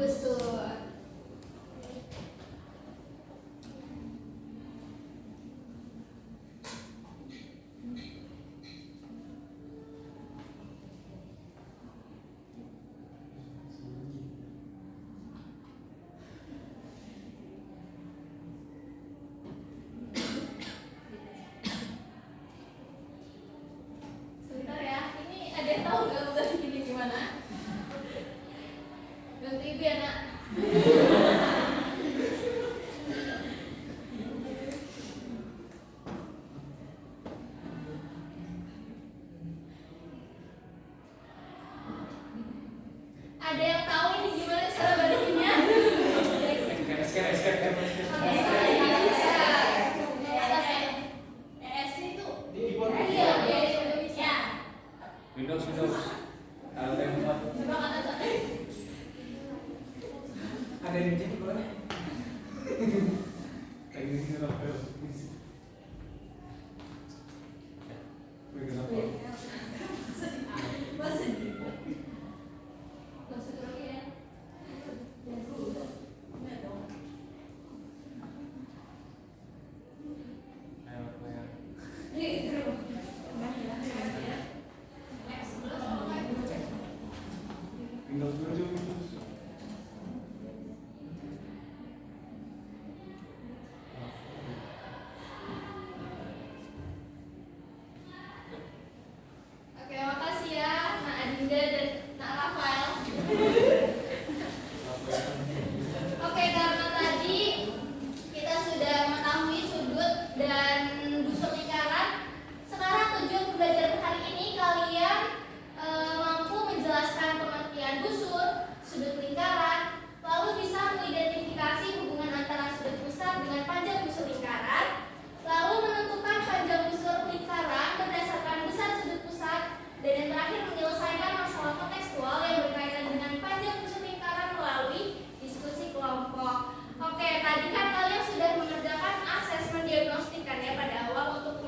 Gusur. Sebentar ya, ini ada yang tahu nggak udah gini gimana? Ganti ibu ya nak. Ada yang tahu ini gimana cara balikinnya? Windows Alt+4. Ada yang jadi boleh? Kayak gini Rafael. Windows dulu. Oke, makasih ya Nak Adinda dan Nak Rafael. Oke, karena tadi kita sudah mengetahui sudut dan busur lingkaran, sekarang tujuan pembelajaran hari ini kalian mampu menjelaskan pengertian busur, sudut lingkaran, lalu bisa mengidentifikasi hubungan antara sudut pusat dengan panjang busur lingkaran, lalu menentukan panjang busur lingkaran berdasarkan besar sudut pusat, dan yang terakhir menyelesaikan masalah kontekstual yang berkaitan dengan panjang busur lingkaran melalui diskusi kelompok. Oke, tadi kan kalian sudah mengerjakan asesmen diagnostik kan ya pada awal untuk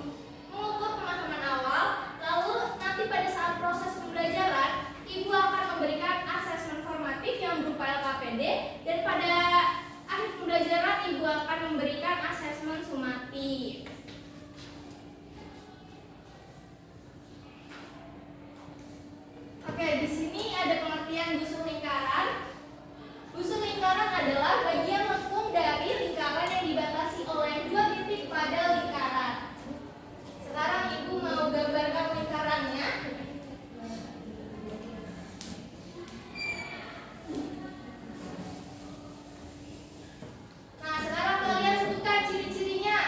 mengukur pemahaman awal. Lalu nanti pada saat proses pembelajaran, Ibu akan memberikan asesmen formatif yang berupa LKPD, dan pada akhir pembelajaran Ibu akan memberikan asesmen sumatif. Oke, di sini ada pengertian busur lingkaran. Busur lingkaran adalah bagian lengkung dari lingkaran yang dibatasi oleh dua titik pada lingkaran. Sekarang Ibu mau gambarkan lingkarannya. Nah, sekarang kalian sebutkan ciri-cirinya.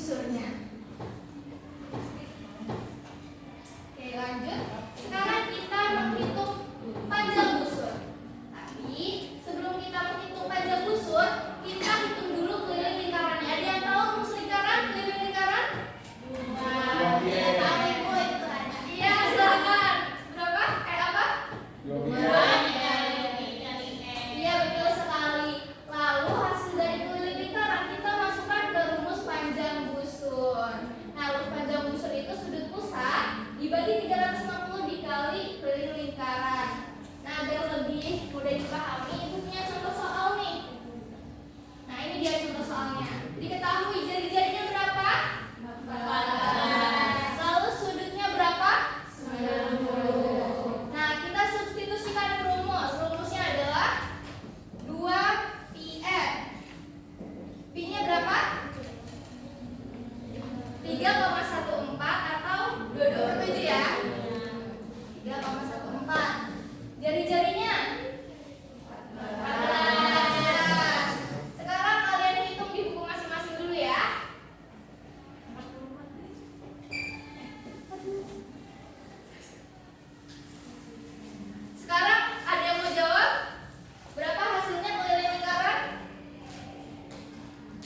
busurnya. Oke, lanjut. Sekarang kita menghitung panjang busur. Tapi sebelum kita menghitung panjang busur, kita hitung dulu keliling lingkarannya. Ada yang tahu rumus lingkaran, keliling lingkaran? Iya, tahu Ibu itu ada. Iya, silakan. Berapa? Apa? 2 Iya, betul sekali. Lalu hasil dari keliling lingkaran kita masukkan ke rumus panjang busur. Nah, rumus panjang busur itu sudut pusat dibagi 360 dikali keliling lingkaran. Nah, agar lebih mudah dipahami, Ibu punya contoh soal nih. Nah, ini dia contoh soalnya. Diketahui jari-jarinya berapa? 14. Lalu sudutnya berapa? 90. Nah, kita substitusikan rumus. Rumusnya adalah 2πr. Pi-nya berapa? 3,14 atau 22/7 ya? 3,14. Jari-jarinya 14. Sekarang kalian hitung di buku masing-masing dulu ya. Sekarang ada yang mau jawab? Berapa hasilnya keliling lingkaran?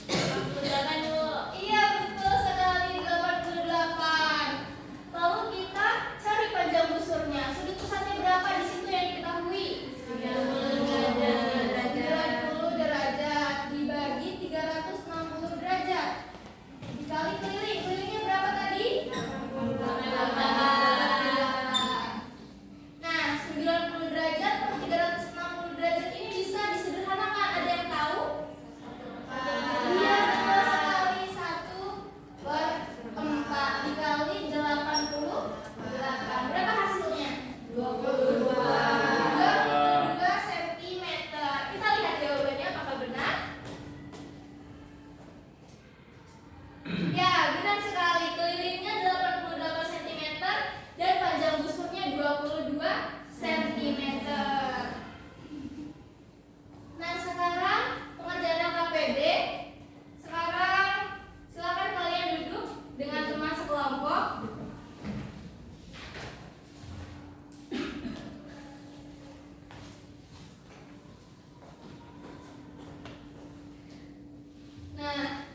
88 dulu. Iya, betul sekali, 88. Lalu kita cari panjang busurnya. Sudut pusatnya berapa di situ yang diketahui? 90 derajat dibagi 360 derajat dikali keliling. Kelilingnya berapa tadi? 88. Nah, 90 derajat per 360 derajat ini bisa disederhanakan. Ada yang tahu? Iya, betul sekali. 1/4 dikali 88. Berapa hasilnya? 22 cm. Kita lihat jawabannya apakah benar? Ya, benar sekali. Kelilingnya 88 cm dan panjang busurnya 22 cm. Nah, sekarang pengerjaan LKPD. Sekarang silakan kalian duduk dengan teman sekelompok. Nah,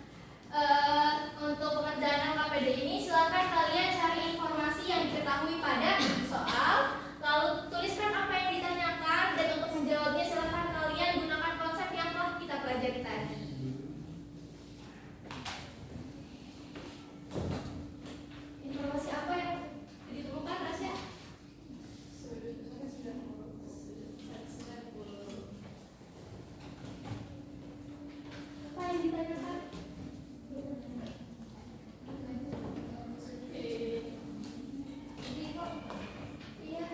untuk pengerjaan LKPD ini silakan kalian cari informasi yang diketahui pada soal, lalu tuliskan apa yang ditanyakan, dan untuk menjawabnya silakan kalian gunakan konsep yang telah kita pelajari tadi. Informasi apa yang ditemukan, Rasya? Apa yang ditanyakan? Iya.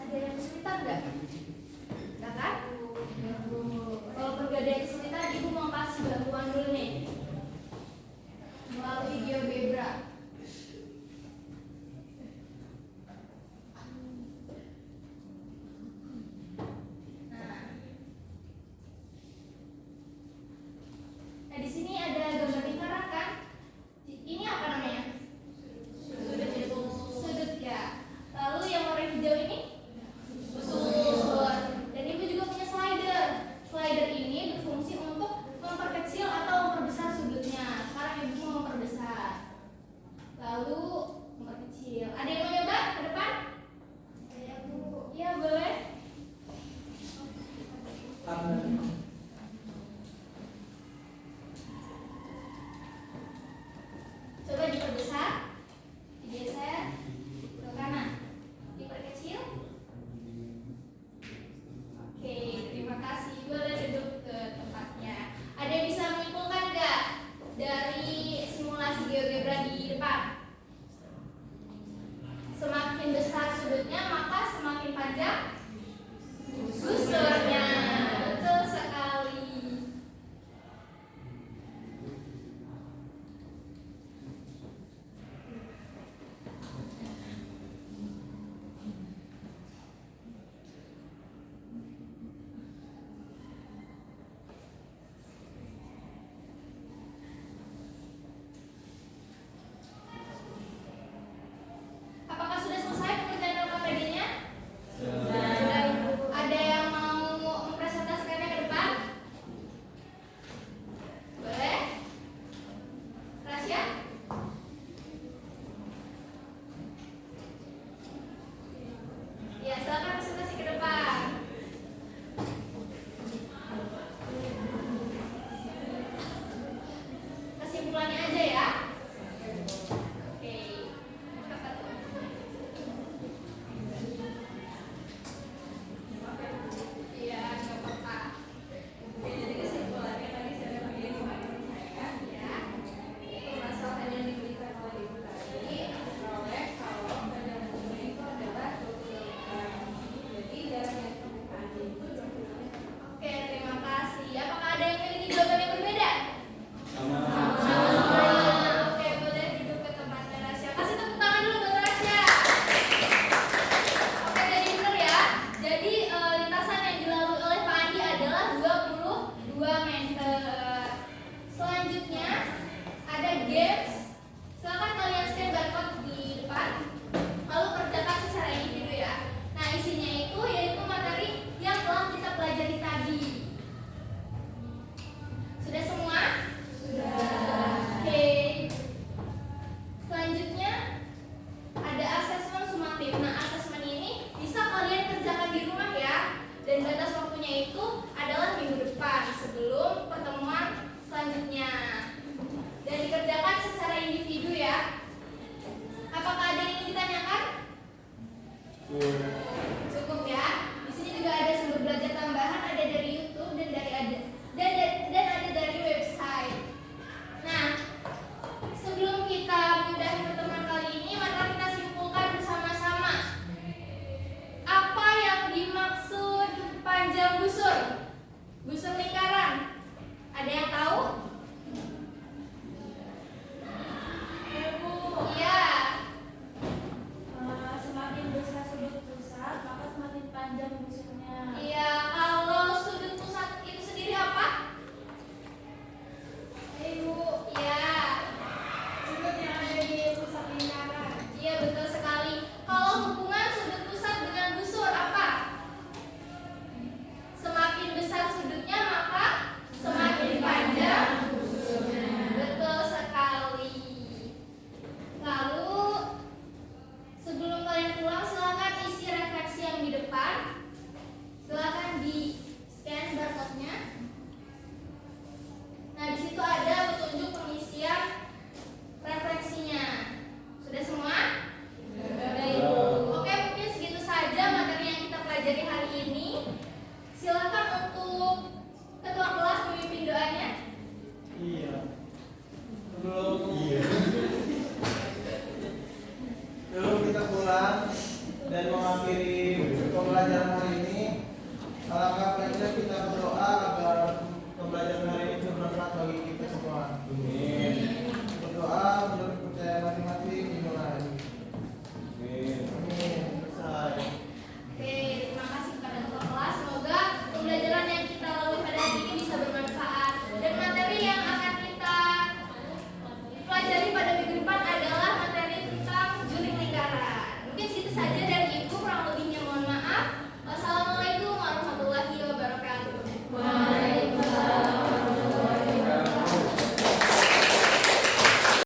Ada yang kesulitan nggak? Nggak kan? Kalau nggak ada yang kesulitan, Ibu mau kasih bantuan dulu nih melalui GeoGebra. Nah, di sini